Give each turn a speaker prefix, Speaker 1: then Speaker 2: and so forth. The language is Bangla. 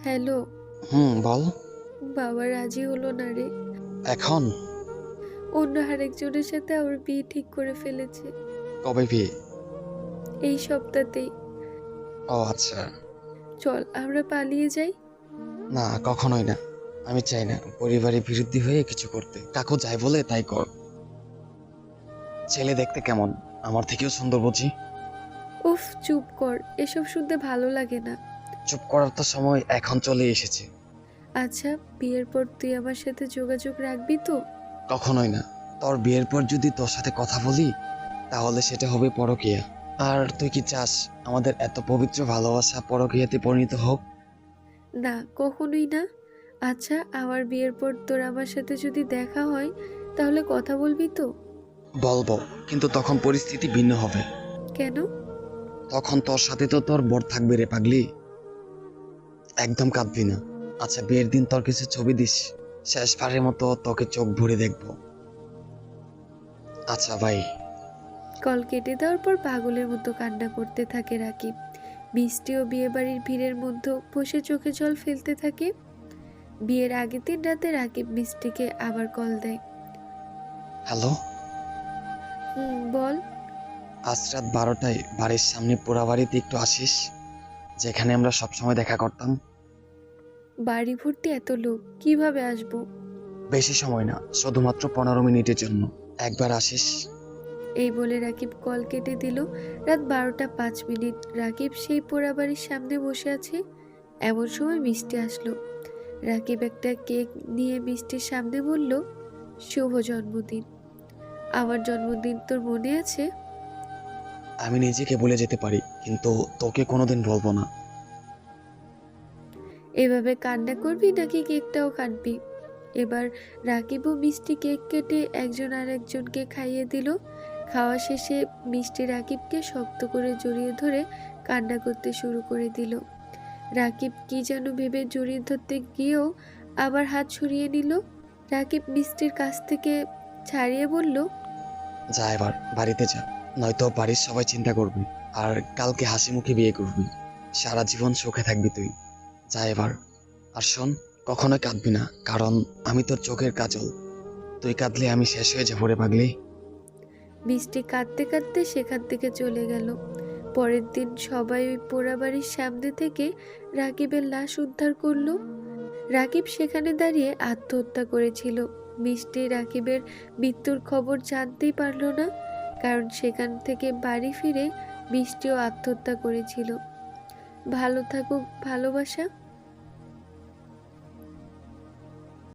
Speaker 1: হ্যালো।
Speaker 2: বল।
Speaker 1: বাবা রাজি হলো না রে।
Speaker 2: এখন?
Speaker 1: অন্য আরেকজনের সাথে আমার বিয়ে ঠিক করে ফেলেছে।
Speaker 2: কবে বিয়ে?
Speaker 1: এই সপ্তাহতেই।
Speaker 2: ও আচ্ছা।
Speaker 1: চল আমরা পালিয়ে যাই।
Speaker 2: না, কখনোই না। আমি চাই না পরিবারের বিরুদ্ধে হয়ে কিছু করতে। কাকু যাই বলে তাই কর। ছেলে দেখতে কেমন? আমার থেকেও সুন্দর বুঝি?
Speaker 1: উফ, চুপ কর, এসব শুনতে ভালো লাগে না।
Speaker 2: চুপ করার তো সময় এখন চলে এসেছে।
Speaker 1: আচ্ছা, বিয়ের পর তুই আমার সাথে যোগাযোগ রাখবি তো?
Speaker 2: কখনোই না। তোর বিয়ের পর যদি তোর সাথে কথা বলি তাহলে সেটা হবে পরকীয়া। আর তুই কি চাস আমাদের এত পবিত্র ভালোবাসা পরকীয়াতে পরিণত হোক?
Speaker 1: না, কখনোই না। আচ্ছা, আমার বিয়ের পর তোর আমার সাথে যদি দেখা হয় তাহলে কথা বলবি তো?
Speaker 2: বলবো, কিন্তু তখন পরিস্থিতি ভিন্ন হবে।
Speaker 1: কেন?
Speaker 2: তখন তোর সাথে তো তোর বর থাকবে রে পাগলি। একদম কাঁদবি না। আচ্ছা, বিয়ের দিন তোর কিছু ছবি দিস। শেষবারের মতো তোকে চোখ ভরে দেখবো। আচ্ছা ভাই।
Speaker 1: কল কেটে দেওয়ার পর পাগলের মতো কান্না করতে থাকে রাকিব। বৃষ্টিও বিয়েবাড়ির ভিড়ের মধ্যে বসে চোখে জল ফেলতে থাকে। বিয়ের আগের দিন রাতে রাকিব মিষ্টিকে আবার কল দেয়।
Speaker 2: হ্যালো।
Speaker 1: বল।
Speaker 2: আজ রাত 12টায় বাড়ির সামনে পোড়াবাড়িতে একটু আসিস, যেখানে আমরা সবসময় দেখা করতাম।
Speaker 1: বাড়ি ভর্তি এত লোক, কিভাবে আসবো?
Speaker 2: বেশি সময় না, শুধুমাত্র 15 মিনিটের জন্য। একবার আসিস।
Speaker 1: এই বলে রাকিব কল কেটে দিল। রাত 12টা 5 মিনিট রাকিব সেই পোড়াবাড়ির সামনে বসে আছে। এমন সময় মিষ্টি আসলো। রাকিব একটা কেক নিয়ে মিষ্টির সামনে বলল, শুভ জন্মদিন। আমার জন্মদিন তোর মনে আছে?
Speaker 2: আমি নিজেকে ভুলে যেতে পারি, কিন্তু তোকে কোনোদিন বলবো না।
Speaker 1: এভাবে কান্না করবি নাকি কেকটাও কাটবি? এবার রাকিব ও মিষ্টি কেক কেটে একজন আরেকজনকে খাইয়ে দিল। খাওয়া শেষে মিষ্টি রাকিবকে শক্ত করে জড়িয়ে ধরে কান্না করতে শুরু করে দিল। রাকিব কি যেন ভেবে জড়িয়ে ধরতে গিয়েও আবার হাত সরিয়ে নিল। রাকিব মিষ্টির কাছ থেকে ছাড়িয়ে বলল,
Speaker 2: যা এবার বাড়িতে যা, নয়তো বাড়ির সবাই চিন্তা করবে। আর কালকে হাসি মুখে বিয়ে করবি। সারা জীবন সুখে থাকবি তুই। যা এবার। আর শোন, কখনোই কাঁদবি না, কারণ আমি তোর চোখের কাজল। তুই কাঁদলে আমি শেষ হয়ে যাবো রে পাগলি।
Speaker 1: মিষ্টি কাঁদতে কাঁদতে সেখান থেকে চলে গেল। পরের দিন সবাই ওই পোড়াবাড়ির সামনে থেকে রাকিবের লাশ উদ্ধার করলো। রাকিব সেখানে দাঁড়িয়ে আত্মহত্যা করেছিল। মিষ্টি রাকিবের মৃত্যুর খবর জানতেই পারল না, কারণ সেখান থেকে বাড়ি ফিরে মিষ্টিও আত্মহত্যা করেছিল। ভালো থাকুক ভালোবাসা।